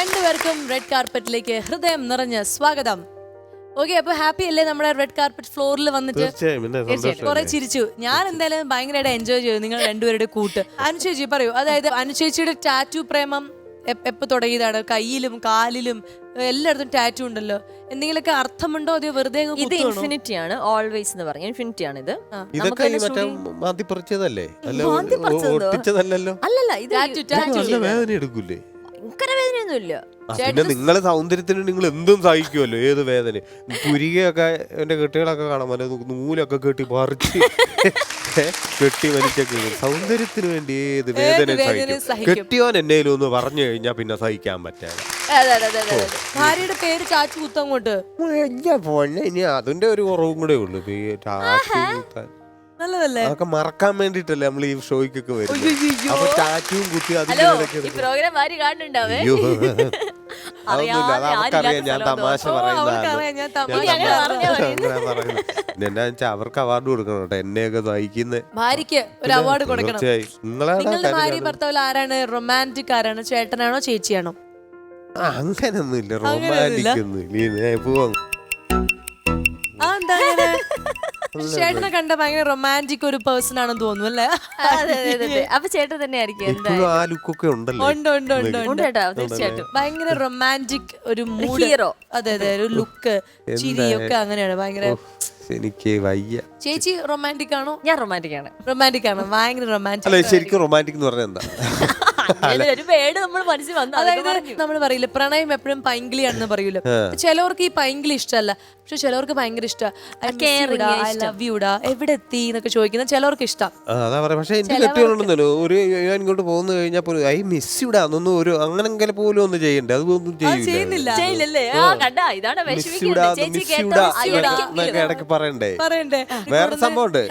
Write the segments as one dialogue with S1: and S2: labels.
S1: രണ്ടുപേർക്കും റെഡ് കാർപ്പറ്റിലേക്ക് ഹൃദയം നിറഞ്ഞ സ്വാഗതം. ഓക്കെ, അപ്പൊ ഹാപ്പി അല്ലേ നമ്മുടെ റെഡ് കാർപ്പറ്റ് ഫ്ലോറിൽ വന്നിട്ട്? കുറെ ചിരിച്ചു. ഞാൻ എന്തായാലും ഭയങ്കരമായിട്ട് എൻജോയ് ചെയ്തു നിങ്ങൾ രണ്ടുപേരുടെ കൂട്ട്. അനുചേച്ചി പറയൂ, അതായത് അനുചേച്ചിയുടെ ടാറ്റു പ്രേമം എപ്പോ തുടങ്ങിയതാണ്? കയ്യിലും കാലിലും എല്ലായിടത്തും ടാറ്റു ഉണ്ടല്ലോ, എന്തെങ്കിലുമൊക്കെ അർത്ഥമുണ്ടോ? അതോ വെറുതെ
S2: ഇത് ഇൻഫിനിറ്റി ആണ്, ഓൾവേസ് എന്ന് പറഞ്ഞു. ഇൻഫിനിറ്റി ആണ് ഇത്.
S3: ഇതൊക്കെ
S2: അല്ലല്ല, ഇത്
S3: വേദന എടുക്കൂലേ?
S2: ഭയങ്കര വേദനയൊന്നുമില്ല.
S3: പിന്നെ നിങ്ങളെ സൗന്ദര്യത്തിന് നിങ്ങൾ എന്തും സഹിക്കുമല്ലോ, ഏത് വേദന. പുരികയൊക്കെ എന്റെ കെട്ടികളൊക്കെ കാണാൻ നൂലൊക്കെ കെട്ടി പറിച്ച് കെട്ടി വലിച്ചൊക്കെ സൗന്ദര്യത്തിന് വേണ്ടി ഏത് വേദന സഹിക്കും. കെട്ടിയോൻ എന്നേലും ഒന്ന് പറഞ്ഞു കഴിഞ്ഞാൽ പിന്നെ സഹിക്കാൻ പറ്റാതെ.
S1: ഭാര്യയുടെ പേര് ചാച്ചു കുത്തങ്ങോട്ട്
S3: ഇനി അതിന്റെ ഒരു കുറവും കൂടെ ഉള്ളു.
S1: നല്ലതല്ലേ?
S3: അതൊക്കെ മറക്കാൻ വേണ്ടിട്ടല്ലേ നമ്മൾ ഈ ഷോയ്ക്കൊക്കെ വരും. അപ്പൊ ടാറ്റുവും കുത്തി
S2: പ്രോഗ്രാം ആര് കാണുന്നുണ്ടാവേ?
S3: അവർക്കറിയാം ഞാൻ തമാശ പറയുന്നതാണ്. എന്നാ വെച്ചാൽ അവർക്ക് അവാർഡ് കൊടുക്കണം കേട്ടോ, എന്നെയൊക്കെ സഹിക്കുന്ന
S1: ഭാര്യക്ക് ഒരു അവാർഡ് കൊടുക്കണം.
S3: നിങ്ങളുടെ
S1: ഭാര്യ ഭർത്താവിൽ ആരാണ് റൊമാൻറ്റിക്? ആരാണ്? ചേട്ടനാണോ ചേച്ചിയാണോ?
S3: അങ്ങനൊന്നുമില്ല, റൊമാൻറ്റിക് ഒന്നുമില്ല. പോവാ.
S1: ചേട്ടനെ കണ്ട ഭയങ്കര റൊമാൻറ്റിക് ഒരു പേഴ്സൺ ആണെന്ന് തോന്നുന്നു അല്ലേ?
S2: അപ്പൊ ചേട്ടൻ തന്നെ ആയിരിക്കും.
S3: ആ ലുക്കൊക്കെ ഉണ്ടല്ലോ.
S2: തീർച്ചയായിട്ടും
S1: ഭയങ്കര റൊമാൻറ്റിക് ഒരു ഹീറോ. അതെ അതെ, ഒരു ലുക്ക് ചിരിയൊക്കെ അങ്ങനെയാണ് ഭയങ്കര.
S3: എനിക്ക് വയ്യ.
S1: ചേച്ചി റൊമാൻറ്റിക് ആണോ?
S2: ഞാൻ റൊമാൻറ്റിക് ആണ്.
S1: റൊമാൻറ്റിക് ആണ്, ഭയങ്കര റൊമാൻറ്റിക്.
S3: അല്ല, ശരിക്കും റൊമാൻറ്റിക് എന്ന് പറഞ്ഞാൽ എന്താ?
S1: അതായത് നമ്മൾ പറയില്ല പ്രണയം എപ്പോഴും പൈങ്കിളിയാണെന്ന് പറയൂല്ലോ. ചിലവർക്ക് ഈ പൈങ്കിളി ഇഷ്ടമല്ല, പക്ഷെ ചിലവർക്ക് ഭയങ്കര ഇഷ്ടമാണ്. ഐ ലവ് യുടാ, എവിടെ എത്തി എന്നൊക്കെ ചോദിക്കുന്ന ചിലവർക്ക് ഇഷ്ടം.
S3: അതാ പറയാ. പക്ഷെ എനിക്ക് കെട്ടിയോണ്ടല്ലോ ഒരു ഞാൻ ഇങ്ങോട്ട് പോകുന്നു കഴിഞ്ഞാൽ പോലും ഐ മിസ് യുടാ എന്നൊന്നും ഒരു അങ്ങനെങ്കിലും പോലും ഒന്നും ചെയ്യണ്ടേ, അതൊന്നും ചെയ്യുന്നില്ല. ഇടയ്ക്ക് പറയണ്ടേ? വേറെ സംഭവം ഉണ്ട്.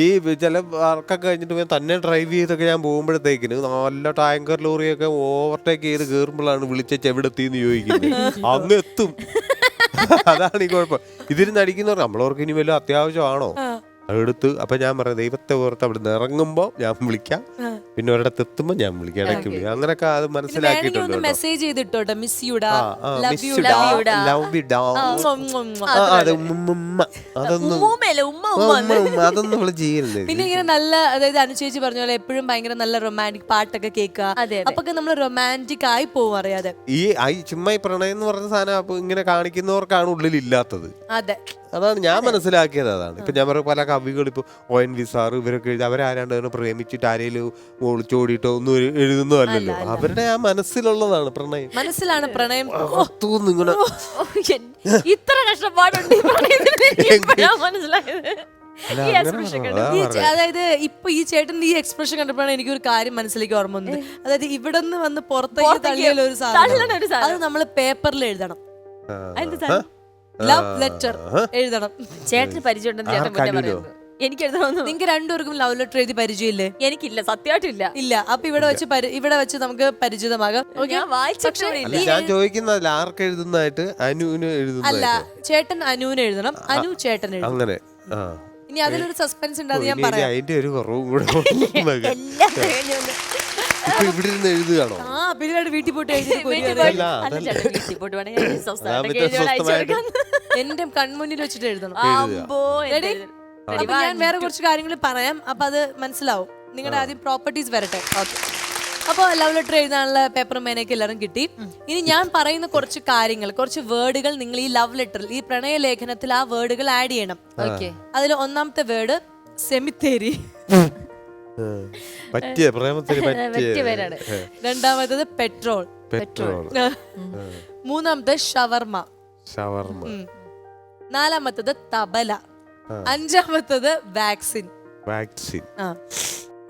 S3: ഈ ചില വർക്കൊക്കെ കഴിഞ്ഞിട്ട് തന്നെ ഡ്രൈവ് ചെയ്തൊക്കെ ഞാൻ പോകുമ്പോഴത്തേക്കിന് നല്ല ടാങ്കർ ലോറിയൊക്കെ ഓവർടേക്ക് ചെയ്ത് കയറുമ്പോഴാണ് വിളിച്ച എവിടെത്തിന്ന് ചോദിക്കുന്നത്. അങ്ങ് എത്തും. അതാണ് ഈ കുഴപ്പം. ഇതിന് നടിക്കുന്നവർ നമ്മളവർക്ക് ഇനി വല്ല അത്യാവശ്യമാണോ എടുത്ത്. അപ്പൊ ഞാൻ പറയാം, ദൈവത്തെ ഓർത്ത് അവിടെ നിന്ന് ഇറങ്ങുമ്പോ ഞാൻ വിളിക്കാം, പിന്നെ ഒരിടത്ത് എത്തുമ്പോ ഞാൻ വിളിക്കാം, ഇടയ്ക്ക് വിളിക്കാം. അങ്ങനൊക്കെ അത് മനസ്സിലാക്കിയിട്ടുണ്ട്.
S1: മെസ്സേജ് ചെയ്തിട്ടോട്ടെ, മിസ് യുടാ,
S3: അതൊന്നും നമ്മള് ചെയ്യരുത്.
S1: പിന്നെ ഇങ്ങനെ നല്ല, അതായത് അനുചേച്ചി പറഞ്ഞ പോലെ എപ്പോഴും ഭയങ്കര നല്ല റൊമാൻറ്റിക് പാട്ടൊക്കെ കേൾക്കുക, അപ്പൊ നമ്മൾ റൊമാൻറ്റിക് ആയി പോവും അറിയാതെ.
S3: ഈ ചുമ്മാ ഈ പ്രണയം എന്ന് പറഞ്ഞ സാധനം ഇങ്ങനെ കാണിക്കുന്നവർക്കാണ് ഉള്ളിൽ ഇല്ലാത്തത്.
S1: അതെ,
S3: അതാണ് ഞാൻ മനസ്സിലാക്കിയത്. അതാണ് ഇപ്പൊ ഞാൻ പറഞ്ഞ പല കവികൾ ഇപ്പൊ ONV സാറ് ഇവരൊക്കെ എഴുതി, അവരാരാണ്ട് പ്രേമിച്ചിട്ട് ആരെയും ഒളിച്ചോടിയിട്ടോ ഒന്നും എഴുതുന്നതല്ലല്ലോ. അവരുടെ ആ മനസ്സിലുള്ളതാണ് പ്രണയം.
S1: മനസ്സിലാണ് പ്രണയം.
S3: ഇങ്ങനെ
S2: ഇത്ര കഷ്ടപ്പാടുണ്ട്
S1: അതായത് ഇപ്പൊ ഈ ചേട്ടന്റെ ഈ എക്സ്പ്രഷൻ കണ്ടപ്പോഴാണ് എനിക്കൊരു കാര്യം മനസ്സിലേക്ക് ഓർമ്മ വന്നത്. അതായത് ഇവിടെ നിന്ന് വന്ന് പുറത്തേക്ക് തള്ളിയുള്ള ഒരു സാധനം, അത് നമ്മള് പേപ്പറിൽ എഴുതണം. ലവ് ലെറ്റർ എഴുതണം.
S2: ചേട്ടന് പരിചയം എനിക്ക് എഴുതണമെന്ന്.
S1: നിങ്ങൾക്ക് രണ്ടുപേർക്കും ലവ് ലെറ്റർ എഴുതി പരിചയമില്ലേ?
S2: എനിക്കില്ല, സത്യമായിട്ടില്ല.
S1: ഇല്ല. അപ്പൊ ഇവിടെ വെച്ച് നമുക്ക് പരിചിതമാകാം.
S3: ഞാൻ ചോദിക്കുന്നത് ആർക്ക് എഴുതുന്നതായിട്ട്? അനുവിന് എഴുതുന്ന?
S1: അല്ല, ചേട്ടൻ അനുവിന് എഴുതണം, അനു ചേട്ടൻ എഴുതണം.
S3: അങ്ങനെ.
S1: ഇനി അതിലൊരു സസ്പെൻസ് ഉണ്ട്, അത് ഞാൻ പറയാം.
S3: അതിന്റെ ഒരു കുറവും കൂടെ ഇവിടെ ഇരുന്ന് എഴുതുകയാണോ?
S1: പിന്നീട് വീട്ടിൽ പോയിട്ട് എന്റെ കൺമുന്നിൽ വെച്ചിട്ട് എഴുതണം. ഞാൻ വേറെ കുറച്ച് കാര്യങ്ങൾ പറയാം, അപ്പൊ അത് മനസ്സിലാവും. നിങ്ങളുടെ ആദ്യം പ്രോപ്പർട്ടീസ് വരട്ടെ. ഓക്കെ, അപ്പോൾ ലവ് ലെറ്റർ എഴുതാനുള്ള പേപ്പറും പേനയൊക്കെ എല്ലാവരും കിട്ടി. ഇനി ഞാൻ പറയുന്ന കുറച്ച് കാര്യങ്ങൾ, കുറച്ച് വേർഡുകൾ നിങ്ങൾ ഈ ലവ് ലെറ്ററിൽ, ഈ പ്രണയ ലേഖനത്തിൽ ആ വേർഡുകൾ ആഡ് ചെയ്യണം. ഓക്കെ, അതിൽ ഒന്നാമത്തെ വേർഡ് സെമിത്തേരി, രണ്ടാമത്തത് പെട്രോൾ, മൂന്നാമത്തെ ഷവർമ, നാലാമത്തത് തബല, അഞ്ചാമത്തത് വാക്സിൻ.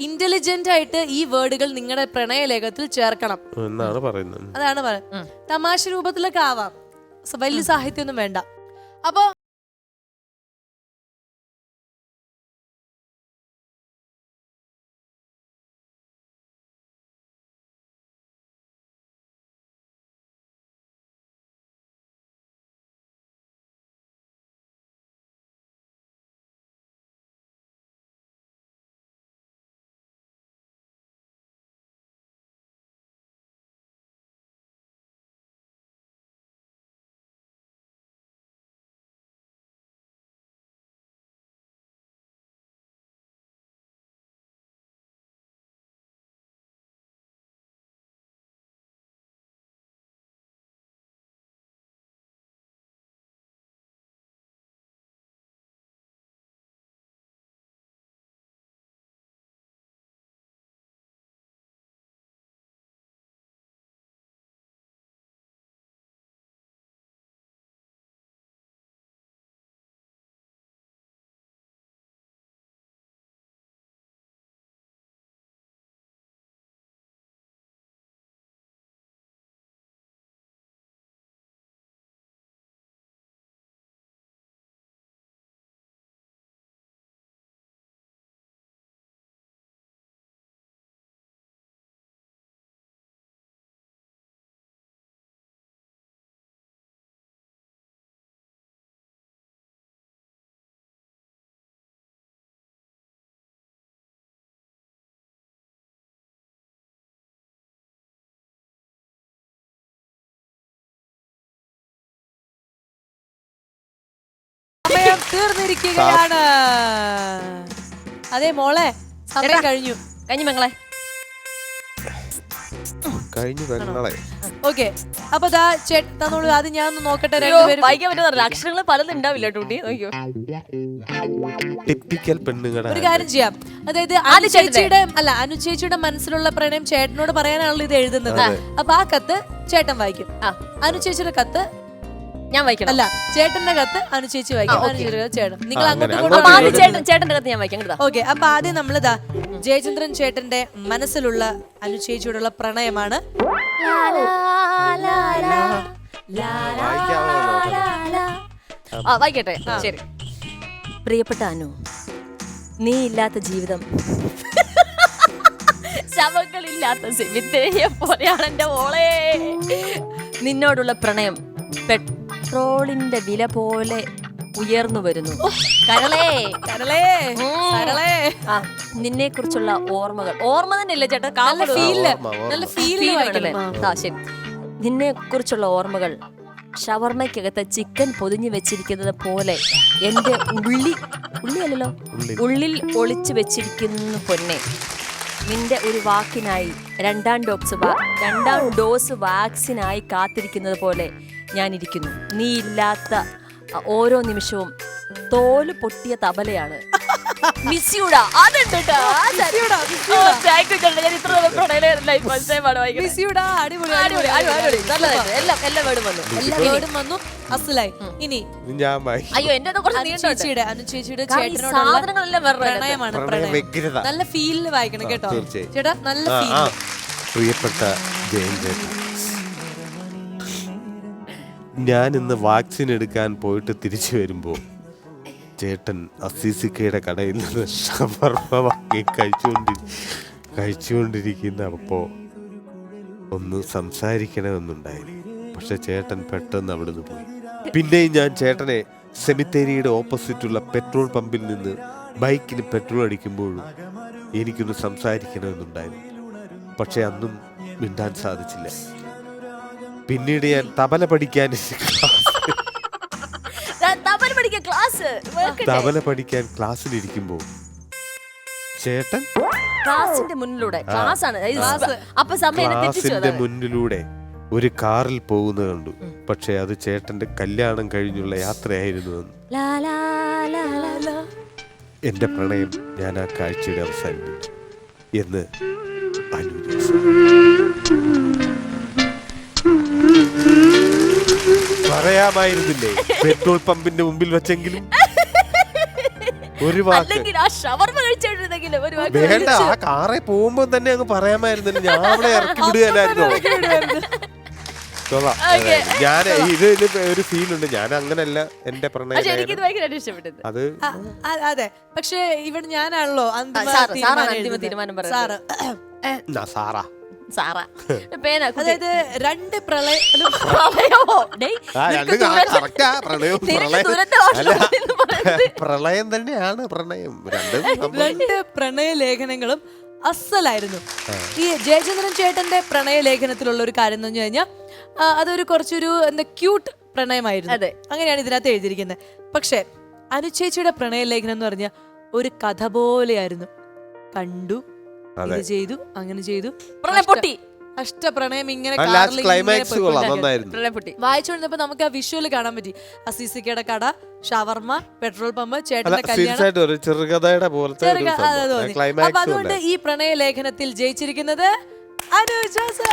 S1: ഇന്റലിജന്റ് ആയിട്ട് ഈ വേർഡുകൾ നിങ്ങളുടെ പ്രണയലേഖത്തിൽ ചേർക്കണം
S3: എന്നാണ് പറയുന്നത്.
S1: അതാണ് പറയുന്നത്. തമാശ രൂപത്തിലൊക്കെ ആവാം, വലിയ സാഹിത്യമൊന്നും വേണ്ട. അപ്പൊ സമയം തീർന്നിരിക്കുകയാണ്. അതെ മോളെ, സമയം കഴിഞ്ഞു.
S2: കഴിഞ്ഞു മങ്ങളെ.
S3: കഴിഞ്ഞു പെങ്ങളെ.
S1: ഓക്കെ, അപ്പൊ തന്നോളൂ. ആദ്യം ഞാൻ ഒന്ന് നോക്കട്ടെ.
S2: വായിക്കാൻ പറ്റുന്ന അക്ഷരങ്ങൾ പലതും ഉണ്ടാവില്ല ടൂട്ടി. നോക്കിയോ,
S3: ടിപ്പിക്കൽ പെണ്ണുങ്ങളുടെ
S1: ഒരു കാര്യം ചെയ്യാം. അതായത് അനുചേച്ചിയുടെ മനസ്സിലുള്ള പ്രണയം ചേട്ടനോട് പറയാനാണല്ലോ ഇത് എഴുതുന്നത്. അപ്പൊ ആ കത്ത് ചേട്ടൻ വായിക്കും. അനുചേച്ചിയുടെ കത്ത്
S2: ഞാൻ വായിക്കണം.
S1: അല്ല, ചേട്ടന്റെ കത്ത് അനുചേച്ചി വായിക്കും. അനുചേച്ചിയുടെ ചേട്ടൻ. നിങ്ങൾ അങ്ങോട്ടും
S2: ചേട്ടന്റെ കത്ത് ഞാൻ വായിക്കാം.
S1: ഓക്കെ, അപ്പൊ ആദ്യം നമ്മളിതാ ജയചന്ദ്രൻ ചേട്ടന്റെ മനസ്സിലുള്ള അനുചേച്ചിയോടുള്ള പ്രണയമാണ്.
S2: വായിക്കട്ടെ. ശരി. പ്രിയപ്പെട്ട അനു, നീ ഇല്ലാത്ത ജീവിതം ശവങ്ങളില്ലാത്ത സെമിത്തേരിയെ പോലെയാണ് എന്റെ മോളെ. നിന്നോടുള്ള പ്രണയം പെട്രോളിന്റെ വില പോലെ ഉയർന്നു വരുന്നു. കരളേ
S1: കരളേ കരളേ.
S2: നിന്നെ കുറിച്ചുള്ള ഓർമ്മകൾ. ഓർമ്മ തന്നെ ഇല്ല ചേട്ടാ,
S1: നല്ല ഫീൽ.
S2: ശരി. നിന്നെ കുറിച്ചുള്ള ഓർമ്മകൾ ഷവർമ്മയ്ക്കകത്ത് ചിക്കൻ പൊതിഞ്ഞു വെച്ചിരിക്കുന്നത് പോലെ എന്റെ ഉള്ളിൽ ഒളിച്ചു വെച്ചിരിക്കുന്നു പൊന്നെ. നിന്റെ ഒരു വാക്കിനായി രണ്ടാം ഡോസ് വാക്സിനായി കാത്തിരിക്കുന്നത് പോലെ ഞാനിരിക്കുന്നു. നീ ഇല്ലാത്ത ഓരോ നിമിഷവും തോല് പൊട്ടിയ തബലയാണ്. മിസ്സിയൂടാ അതുണ്ട് കേട്ടോ.
S1: ഇനി
S2: അയ്യോ എന്റെ
S1: അനുചേച്ചിയുടെ ചേട്ടനോടുള്ള പ്രണയമാണ്. പ്രണയം നല്ല ഫീലിൽ വായിക്കണം കേട്ടോ ചേട്ടാ, നല്ല ഫീൽ.
S3: പ്രിയപ്പെട്ട ജയൻ, ഞാൻ ഇന്ന് വാക്സിൻ എടുക്കാൻ പോയിട്ട് തിരിച്ചു വരുമ്പോൾ ചേട്ടൻ അസീസിക്കയുടെ കടയിൽ നിന്ന് ഷവർമ്മ വാങ്ങി കഴിച്ചുകൊണ്ടിരിക്കുന്നപ്പോൾ ഒന്ന് സംസാരിക്കണമെന്നുണ്ടായിരുന്നു. പക്ഷെ ചേട്ടൻ പെട്ടെന്ന് അവിടുന്ന് പോയി. പിന്നെയും ഞാൻ ചേട്ടനെ സെമിത്തേരിയുടെ ഓപ്പോസിറ്റുള്ള പെട്രോൾ പമ്പിൽ നിന്ന് ബൈക്കിന് പെട്രോൾ അടിക്കുമ്പോഴും എനിക്കൊന്ന് സംസാരിക്കണമെന്നുണ്ടായിരുന്നു. പക്ഷെ അന്നും മിണ്ടാൻ സാധിച്ചില്ല. പിന്നീട് ഞാൻ തബല പഠിക്കാൻ ക്ലാസ്സിലിരിക്കുമ്പോ ചേട്ടൻ
S2: ക്ലാസിന്റെ മുന്നിലൂടെ
S3: ഒരു കാറിൽ പോകുന്നത് കണ്ടു. പക്ഷെ അത് ചേട്ടന്റെ കല്യാണം കഴിഞ്ഞുള്ള യാത്രയായിരുന്നു. എന്റെ പ്രണയം ഞാൻ ആ കാഴ്ചയുടെ അവസാനിപ്പിച്ചു എന്ന് പറയാമായിരുന്നില്ലേ പെട്രോൾ പമ്പിന്റെ മുമ്പിൽ വെച്ചെങ്കിലും ഒരു വാക്ക് വേണ്ട. ആ കാറെ പോകുമ്പോ തന്നെ അങ്ങ് പറയാമായിരുന്നില്ല. ഞാൻ അവിടെ ഇറക്കി വിടുകയല്ലായിരുന്നോ? ഞാൻ ഇത് ഒരു ഫീലുണ്ട്. ഞാൻ അങ്ങനല്ല എന്റെ പ്രണയം. അത്
S1: അതെ, പക്ഷെ ഇവിടെ ഞാനാണല്ലോ
S2: തീരുമാനം
S1: സാറ്. അതായത് രണ്ട്
S3: പ്രളയം തന്നെയാണ് പ്രണയം.
S1: രണ്ട് പ്രണയ ലേഖനങ്ങളും അസലായിരുന്നു. ഈ ജയചന്ദ്രൻ ചേട്ടന്റെ പ്രണയ ലേഖനത്തിലുള്ള ഒരു കാര്യം എന്ന് പറഞ്ഞു കഴിഞ്ഞാൽ അതൊരു കുറച്ചൊരു ക്യൂട്ട് പ്രണയമായിരുന്നു. അങ്ങനെയാണ് ഇതിനകത്ത് എഴുതിയിരിക്കുന്നത്. പക്ഷെ അനുചേച്ചിയുടെ പ്രണയ ലേഖനം എന്ന് പറഞ്ഞാൽ ഒരു കഥ പോലെയായിരുന്നു. കണ്ടു, ഇത് ചെയ്തു, അങ്ങനെ ചെയ്തു, അഷ്ടപ്രണയം ഇങ്ങനെ വായിച്ചുകൊണ്ടിരുന്നപ്പോ നമുക്ക് ആ വിഷ്വല് കാണാൻ പറ്റി. അസീസിക്കയുടെ കട, ഷവർമ്മ, പെട്രോൾ പമ്പ്, ചേട്ടന്റെ കല്യാണം. അപ്പൊ അതുകൊണ്ട് ഈ പ്രണയ ലേഖനത്തിൽ ജയിച്ചിരിക്കുന്നത് അനു ജോസഫ്.